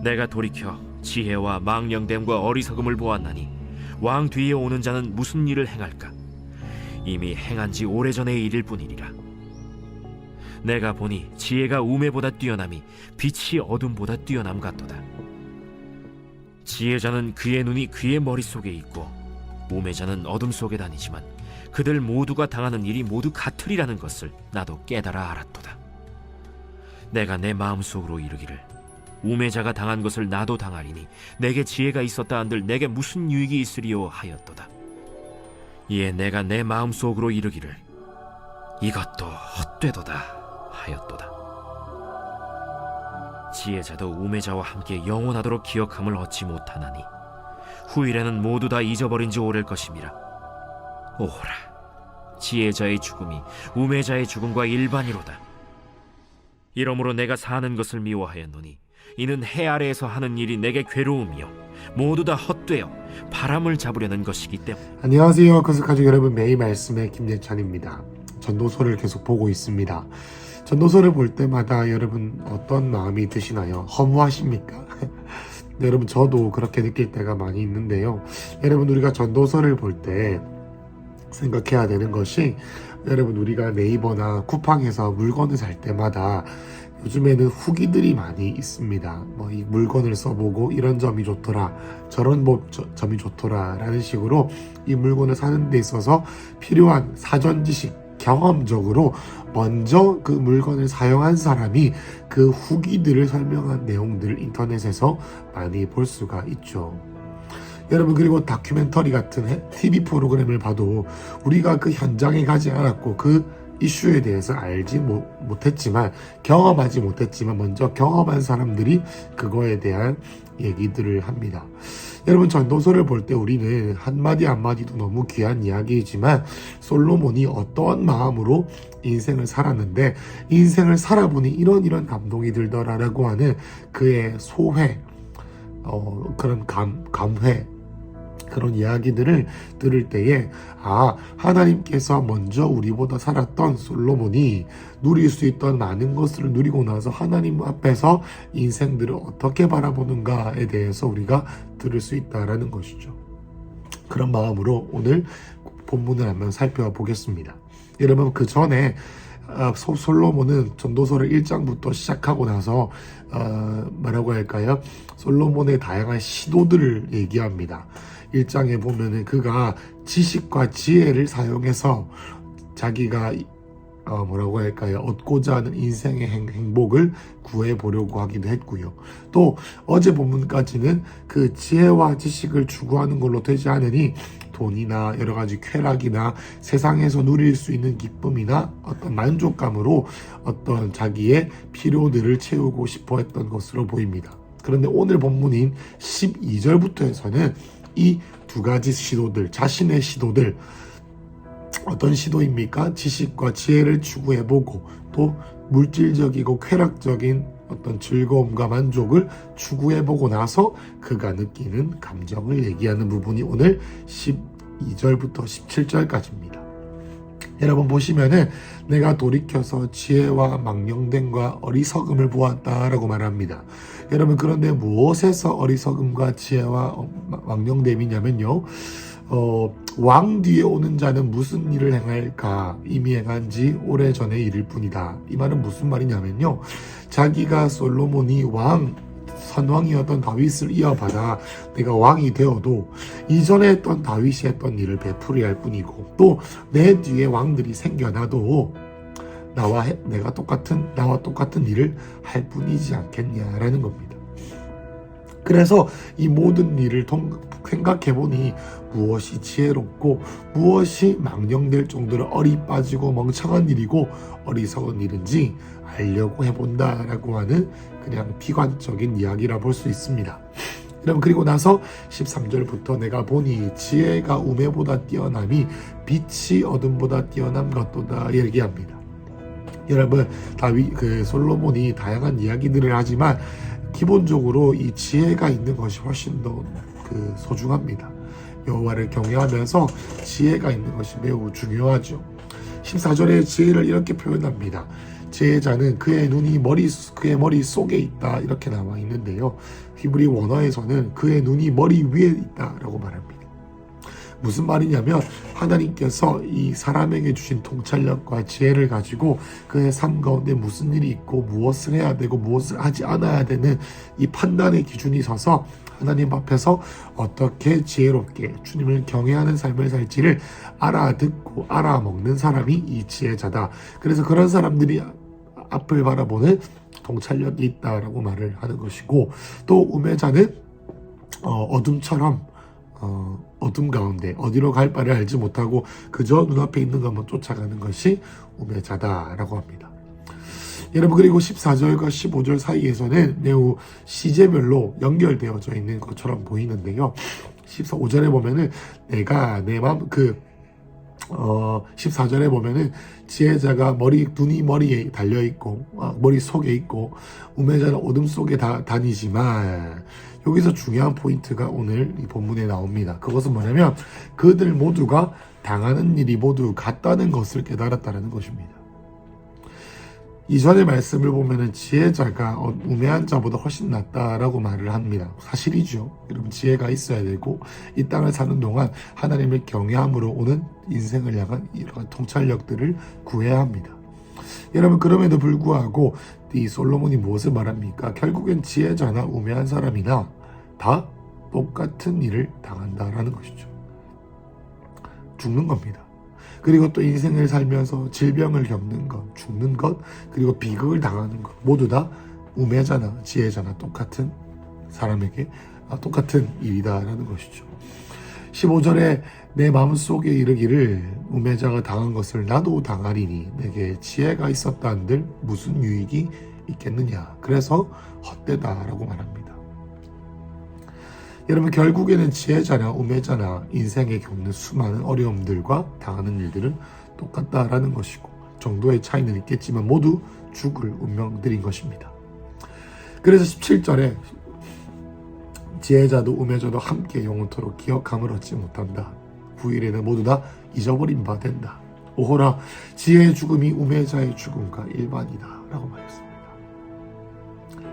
내가 돌이켜 지혜와 망령됨과 어리석음을 보았나니 왕 뒤에 오는 자는 무슨 일을 행할까? 이미 행한 지 오래전의 일일 뿐이니라. 내가 보니 지혜가 우매보다 뛰어남이 빛이 어둠보다 뛰어남 같도다. 지혜자는 그의 눈이 그의 머릿속에 있고 우매자는 어둠 속에 다니지만 그들 모두가 당하는 일이 모두 같으리라는 것을 나도 깨달아 알았도다. 내가 내 마음속으로 이르기를 우매자가 당한 것을 나도 당하리니 내게 지혜가 있었다 한들 내게 무슨 유익이 있으리요 하였도다. 이에 내가 내 마음속으로 이르기를 이것도 헛되도다 하였도다. 지혜자도 우매자와 함께 영원하도록 기억함을 얻지 못하나니 후일에는 모두 다 잊어버린 지 오래일 것임이라. 오호라, 지혜자의 죽음이 우매자의 죽음과 일반이로다. 이러므로 내가 사는 것을 미워하였노니 이는 해 아래에서 하는 일이 내게 괴로움이요 모두 다 헛되어 바람을 잡으려는 것이기 때문에. 안녕하세요. 거석가족 여러분, 매일 말씀의 김예찬입니다. 전도서를 계속 보고 있습니다. 전도서를 볼 때마다 여러분 어떤 마음이 드시나요? 허무하십니까? 네, 여러분 저도 그렇게 느낄 때가 많이 있는데요. 여러분 우리가 전도서를 볼 때 생각해야 되는 것이, 여러분 우리가 네이버나 쿠팡에서 물건을 살 때마다 요즘에는 후기들이 많이 있습니다. 뭐 이 물건을 써보고 이런 점이 좋더라, 저런 점이 좋더라 라는 식으로 이 물건을 사는 데 있어서 필요한 사전 지식, 경험적으로 먼저 그 물건을 사용한 사람이 그 후기들을 설명한 내용들을 인터넷에서 많이 볼 수가 있죠. 여러분, 그리고 다큐멘터리 같은 TV 프로그램을 봐도 우리가 그 현장에 가지 않았고 그 이슈에 대해서 알지 못했지만, 경험하지 못했지만 먼저 경험한 사람들이 그거에 대한 얘기들을 합니다. 여러분, 전도서를 볼 때 우리는 한마디 한마디도 너무 귀한 이야기이지만 솔로몬이 어떠한 마음으로 인생을 살았는데 인생을 살아보니 이런 감동이 들더라라고 하는 그의 소회, 그런 감회, 그런 이야기들을 들을 때에 하나님께서 먼저 우리보다 살았던 솔로몬이 누릴 수 있던 많은 것을 누리고 나서 하나님 앞에서 인생들을 어떻게 바라보는가에 대해서 우리가 들을 수 있다라는 것이죠. 그런 마음으로 오늘 본문을 한번 살펴보겠습니다. 여러분, 그 전에 솔로몬은 전도서를 1장부터 시작하고 나서 뭐라고 할까요? 솔로몬의 다양한 시도들을 얘기합니다. 1장에 보면은 그가 지식과 지혜를 사용해서 자기가 뭐라고 할까요? 얻고자 하는 인생의 행복을 구해보려고 하기도 했고요. 또 어제 본문까지는 그 지혜와 지식을 추구하는 걸로 되지 않으니 돈이나 여러 가지 쾌락이나 세상에서 누릴 수 있는 기쁨이나 어떤 만족감으로 어떤 자기의 필요들을 채우고 싶어 했던 것으로 보입니다. 그런데 오늘 본문인 12절부터 해서는 이 두 가지 시도들, 자신의 시도들, 어떤 시도입니까? 지식과 지혜를 추구해보고 또 물질적이고 쾌락적인 어떤 즐거움과 만족을 추구해보고 나서 그가 느끼는 감정을 얘기하는 부분이 오늘 12절부터 17절까지입니다. 여러분 보시면은 내가 돌이켜서 지혜와 망령됨과 어리석음을 보았다라고 말합니다. 여러분, 그런데 무엇에서 어리석음과 지혜와 망령됨이냐면요, 왕 뒤에 오는 자는 무슨 일을 행할까? 이미 행한 지 오래전의 일일 뿐이다. 이 말은 무슨 말이냐면요, 자기가 솔로몬이 선왕이었던 다윗을 이어받아 내가 왕이 되어도 이전에 했던 다윗이 했던 일을 베풀어야 할 뿐이고, 또 내 뒤에 왕들이 생겨나도 나와 똑같은 일을 할 뿐이지 않겠냐라는 겁니다. 그래서 이 모든 일을 생각해보니 무엇이 지혜롭고 무엇이 망령될 정도로 어리 빠지고 멍청한 일이고 어리석은 일인지 알려고 해본다라고 하는 그냥 비관적인 이야기라 볼 수 있습니다. 여러분, 그리고 나서 13절부터 내가 보니 지혜가 우매보다 뛰어남이 빛이 어둠보다 뛰어남 같도다 얘기합니다. 여러분, 솔로몬이 다양한 이야기들을 하지만 기본적으로 이 지혜가 있는 것이 훨씬 더 소중합니다. 여호와를 경외하면서 지혜가 있는 것이 매우 중요하죠. 14절에 지혜를 이렇게 표현합니다. 지혜자는 그의 머리 속에 있다 이렇게 나와 있는데요. 히브리 원어에서는 그의 눈이 머리 위에 있다라고 말합니다. 무슨 말이냐면 하나님께서 이 사람에게 주신 통찰력과 지혜를 가지고 그의 삶 가운데 무슨 일이 있고 무엇을 해야 되고 무엇을 하지 않아야 되는 이 판단의 기준이 서서 하나님 앞에서 어떻게 지혜롭게 주님을 경외하는 삶을 살지를 알아듣고 알아먹는 사람이 이 지혜자다. 그래서 그런 사람들이 앞을 바라보는 통찰력이 있다라고 말을 하는 것이고, 또 우매자는 어둠처럼 어둠 가운데 어디로 갈 바를 알지 못하고 그저 눈앞에 있는 것만 쫓아가는 것이 우매자다라고 합니다. 여러분, 그리고 14절과 15절 사이에서는 매우 시제별로 연결되어져 있는 것처럼 보이는데요. 15절에 보면은 내가 내 마음 14절에 보면은 지혜자가 눈이 머리에 달려있고 머리 속에 있고 우매자는 어둠 속에 다니지만, 여기서 중요한 포인트가 오늘 이 본문에 나옵니다. 그것은 뭐냐면 그들 모두가 당하는 일이 모두 같다는 것을 깨달았다는 것입니다. 이전의 말씀을 보면은 지혜자가 우매한 자보다 훨씬 낫다라고 말을 합니다. 사실이죠. 여러분, 지혜가 있어야 되고 이 땅을 사는 동안 하나님을 경외함으로 오는 인생을 향한 이러한 통찰력들을 구해야 합니다. 여러분, 그럼에도 불구하고 이 솔로몬이 무엇을 말합니까? 결국엔 지혜자나 우매한 사람이나 다 똑같은 일을 당한다라는 것이죠. 죽는 겁니다. 그리고 또 인생을 살면서 질병을 겪는 것, 죽는 것, 그리고 비극을 당하는 것, 모두 다 우매자나 지혜자나 똑같은 사람에게 똑같은 일이다라는 것이죠. 15절에 내 마음속에 이르기를 우매자가 당한 것을 나도 당하리니 내게 지혜가 있었다 한들 무슨 유익이 있겠느냐. 그래서 헛되다라고 말합니다. 여러분, 결국에는 지혜자나 우매자나 인생에 겪는 수많은 어려움들과 당하는 일들은 똑같다라는 것이고, 정도의 차이는 있겠지만 모두 죽을 운명들인 것입니다. 그래서 17절에 지혜자도 우매자도 함께 영원토록 기억함을 얻지 못한다. 후일에는 모두 다 잊어버린 바 된다. 오호라, 지혜의 죽음이 우매자의 죽음과 일반이다 라고 말했습니다.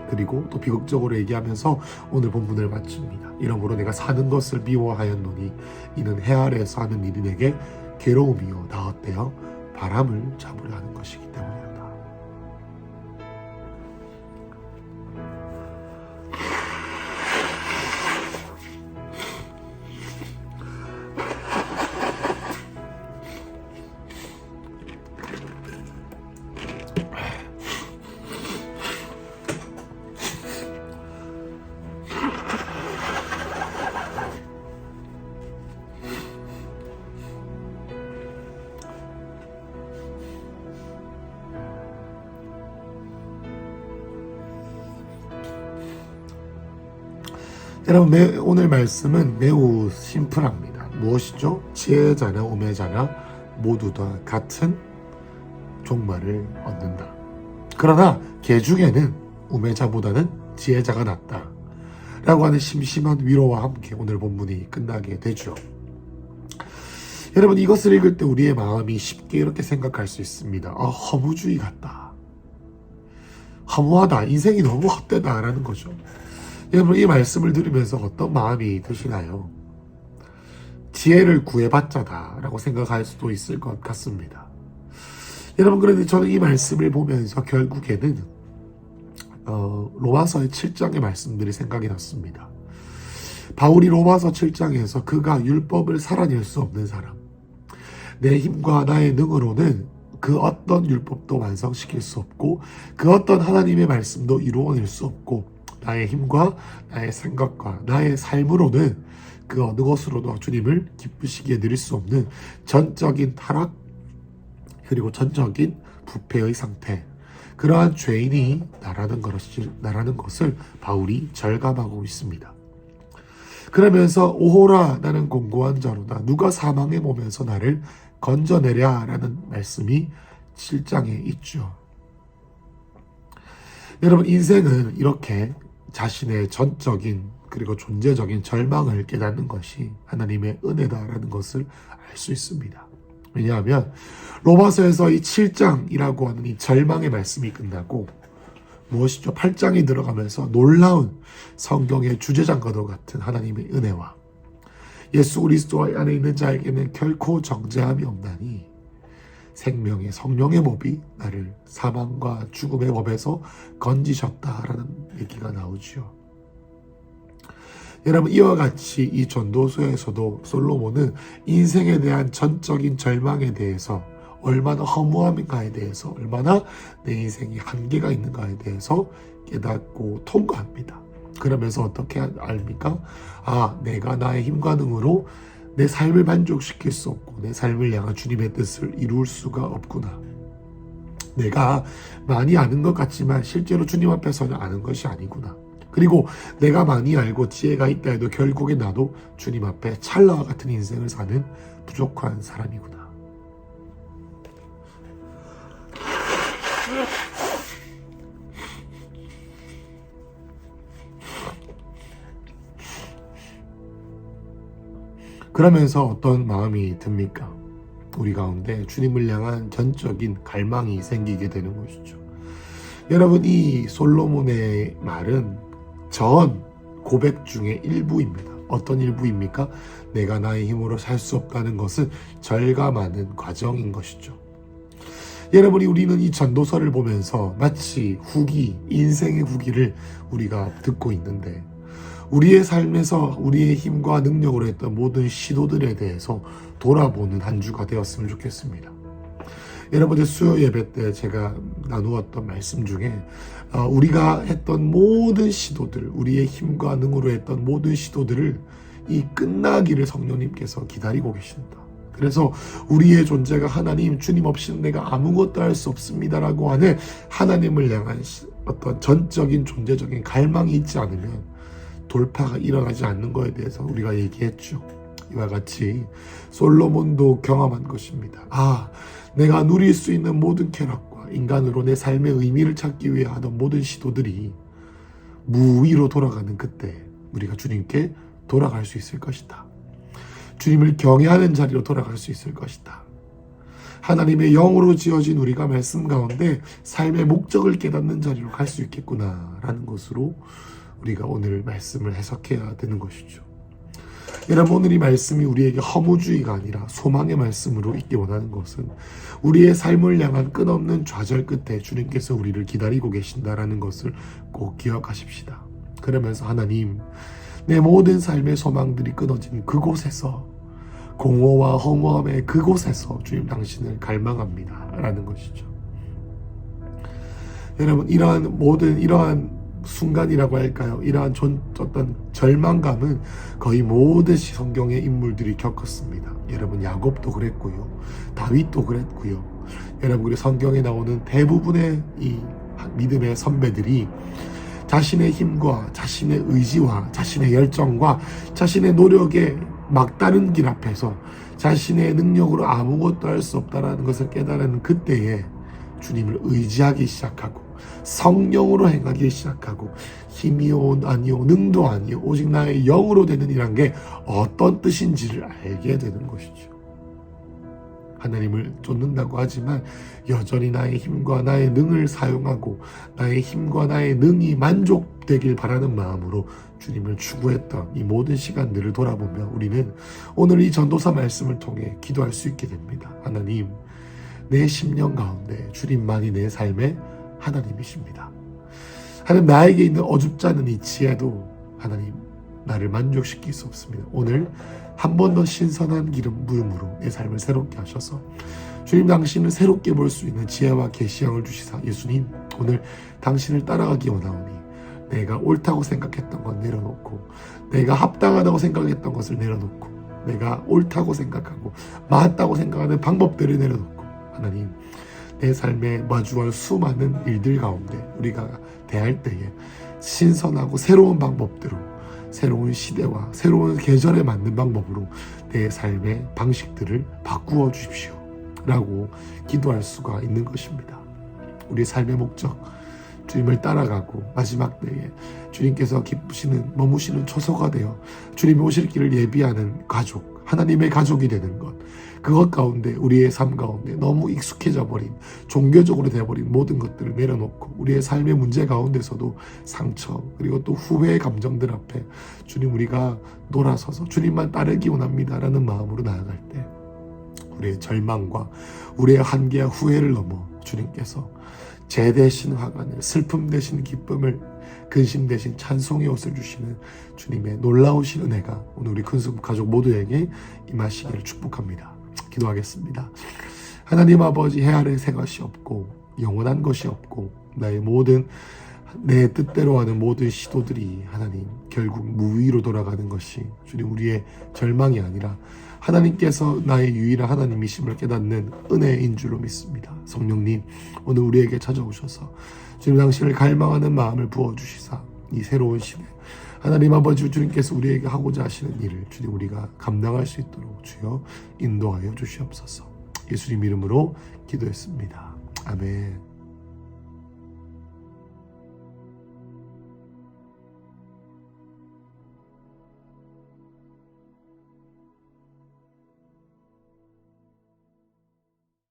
그리고 또 비극적으로 얘기하면서 오늘 본문을 마칩니다. 이러므로 내가 사는 것을 미워하였노니 이는 해 아래에서 하는 일이 내게 괴로움이요 나 헛되어 바람을 잡으려 하는 것이기 때문이다. 여러분, 오늘 말씀은 매우 심플합니다. 무엇이죠? 지혜자나 우매자나 모두 다 같은 종말을 얻는다. 그러나 개 중에는 우매자보다는 지혜자가 낫다 라고 하는 심심한 위로와 함께 오늘 본문이 끝나게 되죠. 여러분, 이것을 읽을 때 우리의 마음이 쉽게 이렇게 생각할 수 있습니다. 허무주의 같다, 허무하다, 인생이 너무 헛되다 라는 거죠. 여러분, 이 말씀을 들으면서 어떤 마음이 드시나요? 지혜를 구해봤자다 라고 생각할 수도 있을 것 같습니다. 여러분, 그런데 저는 이 말씀을 보면서 결국에는 로마서의 7장의 말씀들이 생각이 났습니다. 바울이 로마서 7장에서 그가 율법을 살아낼 수 없는 사람, 내 힘과 나의 능으로는 그 어떤 율법도 완성시킬 수 없고 그 어떤 하나님의 말씀도 이루어낼 수 없고 나의 힘과 나의 생각과 나의 삶으로는 그 어느 것으로도 주님을 기쁘시게 누릴 수 없는 전적인 타락, 그리고 전적인 부패의 상태, 그러한 죄인이 나라는 것을 바울이 절감하고 있습니다. 그러면서 오호라, 나는 공고한 자로다, 누가 사망의 몸에서 나를 건져내랴 라는 말씀이 7장에 있죠. 여러분, 인생은 이렇게 자신의 전적인 그리고 존재적인 절망을 깨닫는 것이 하나님의 은혜다라는 것을 알 수 있습니다. 왜냐하면 로마서에서 이 7장이라고 하는 이 절망의 말씀이 끝나고 무엇이죠? 8장이 들어가면서 놀라운 성경의 주제장과도 같은 하나님의 은혜와 예수 그리스도 안에 있는 자에게는 결코 정죄함이 없나니 생명의 성령의 법이 나를 사망과 죽음의 법에서 건지셨다라는 얘기가 나오죠. 여러분, 이와 같이 이 전도서에서도 솔로몬은 인생에 대한 전적인 절망에 대해서, 얼마나 허무함인가에 대해서, 얼마나 내 인생이 한계가 있는가에 대해서 깨닫고 통과합니다. 그러면서 어떻게 압니까? 내가 나의 힘과 능으로 내 삶을 만족시킬 수 없고 내 삶을 향한 주님의 뜻을 이룰 수가 없구나. 내가 많이 아는 것 같지만 실제로 주님 앞에서는 아는 것이 아니구나. 그리고 내가 많이 알고 지혜가 있다 해도 결국에 나도 주님 앞에 찰나와 같은 인생을 사는 부족한 사람이구나. 그러면서 어떤 마음이 듭니까? 우리 가운데 주님을 향한 전적인 갈망이 생기게 되는 것이죠. 여러분, 이 솔로몬의 말은 전 고백 중에 일부입니다. 어떤 일부입니까? 내가 나의 힘으로 살 수 없다는 것은 절감하는 과정인 것이죠. 여러분이 우리는 이 전도서를 보면서 마치 인생의 후기를 우리가 듣고 있는데 우리의 삶에서 우리의 힘과 능력으로 했던 모든 시도들에 대해서 돌아보는 한 주가 되었으면 좋겠습니다. 여러분들 수요 예배 때 제가 나누었던 말씀 중에 우리가 했던 모든 시도들, 우리의 힘과 능으로 했던 모든 시도들을 이 끝나기를 성령님께서 기다리고 계신다. 그래서 우리의 존재가 하나님, 주님 없이는 내가 아무것도 할 수 없습니다라고 하는 하나님을 향한 어떤 전적인 존재적인 갈망이 있지 않으면 돌파가 일어나지 않는 것에 대해서 우리가 얘기했죠. 이와 같이 솔로몬도 경험한 것입니다. 내가 누릴 수 있는 모든 쾌락과 인간으로 내 삶의 의미를 찾기 위해 하던 모든 시도들이 무의로 돌아가는 그때 우리가 주님께 돌아갈 수 있을 것이다. 주님을 경외하는 자리로 돌아갈 수 있을 것이다. 하나님의 영으로 지어진 우리가 말씀 가운데 삶의 목적을 깨닫는 자리로 갈 수 있겠구나라는 것으로 우리가 오늘 말씀을 해석해야 되는 것이죠. 여러분, 오늘 이 말씀이 우리에게 허무주의가 아니라 소망의 말씀으로 있기 원하는 것은 우리의 삶을 향한 끝없는 좌절 끝에 주님께서 우리를 기다리고 계신다라는 것을 꼭 기억하십시다. 그러면서 하나님, 내 모든 삶의 소망들이 끊어진 그곳에서, 공허와 허무함의 그곳에서 주님 당신을 갈망합니다 라는 것이죠. 여러분, 이러한 순간이라고 할까요? 이러한 어떤 절망감은 거의 모든 성경의 인물들이 겪었습니다. 여러분, 야곱도 그랬고요. 다윗도 그랬고요. 여러분, 우리 성경에 나오는 대부분의 이 믿음의 선배들이 자신의 힘과 자신의 의지와 자신의 열정과 자신의 노력에 막다른 길 앞에서 자신의 능력으로 아무것도 할 수 없다는 것을 깨달은 그때에 주님을 의지하기 시작하고 성령으로 행하기 시작하고 힘이요 아니요 능도 아니요 오직 나의 영으로 되는 이란 게 어떤 뜻인지를 알게 되는 것이죠. 하나님을 쫓는다고 하지만 여전히 나의 힘과 나의 능을 사용하고 나의 힘과 나의 능이 만족되길 바라는 마음으로 주님을 추구했던 이 모든 시간들을 돌아보며 우리는 오늘 이 전도서 말씀을 통해 기도할 수 있게 됩니다. 하나님, 내 심령 가운데 주님만이 내 삶의 하나님이십니다. 하나님, 나에게 있는 어줍지 않은 이 지혜도 하나님 나를 만족시킬 수 없습니다. 오늘 한 번 더 신선한 부음으로 내 삶을 새롭게 하셔서 주님 당신을 새롭게 볼 수 있는 지혜와 계시형을 주시사 예수님, 오늘 당신을 따라가기 원하오니 내가 옳다고 생각했던 건 내려놓고 내가 합당하다고 생각했던 것을 내려놓고 내가 옳다고 생각하고 맞다고 생각하는 방법들을 내려놓고 하나님, 내 삶에 마주할 수많은 일들 가운데 우리가 대할 때에 신선하고 새로운 방법대로 새로운 시대와 새로운 계절에 맞는 방법으로 내 삶의 방식들을 바꾸어 주십시오 라고 기도할 수가 있는 것입니다. 우리 삶의 목적, 주님을 따라가고 마지막 때에 주님께서 기쁘시는 머무시는 초소가 되어 주님이 오실 길을 예비하는 가족, 하나님의 가족이 되는 것, 그것 가운데 우리의 삶 가운데 너무 익숙해져 버린 종교적으로 돼버린 모든 것들을 내려놓고 우리의 삶의 문제 가운데서도 상처 그리고 또 후회의 감정들 앞에 주님 우리가 돌아서서 주님만 따르기 원합니다라는 마음으로 나아갈 때 우리의 절망과 우리의 한계와 후회를 넘어 주님께서 재 대신 화관을, 슬픔 대신 기쁨을, 근심 대신 찬송의 옷을 주시는 주님의 놀라우신 은혜가 오늘 우리 큰숲 가족 모두에게 임하시기를 축복합니다. 기도하겠습니다. 하나님 아버지, 해 아래 새 것이 없고 영원한 것이 없고 나의 모든 내 뜻대로 하는 모든 시도들이 하나님 결국 무의로 돌아가는 것이 주님 우리의 절망이 아니라 하나님께서 나의 유일한 하나님이심을 깨닫는 은혜인 줄로 믿습니다. 성령님 오늘 우리에게 찾아오셔서 주님 당신을 갈망하는 마음을 부어주시사 이 새로운 시대 하나님 아버지 주님께서 우리에게 하고자 하시는 일을 주님 우리가 감당할 수 있도록 주여 인도하여 주시옵소서. 예수님 이름으로 기도했습니다. 아멘.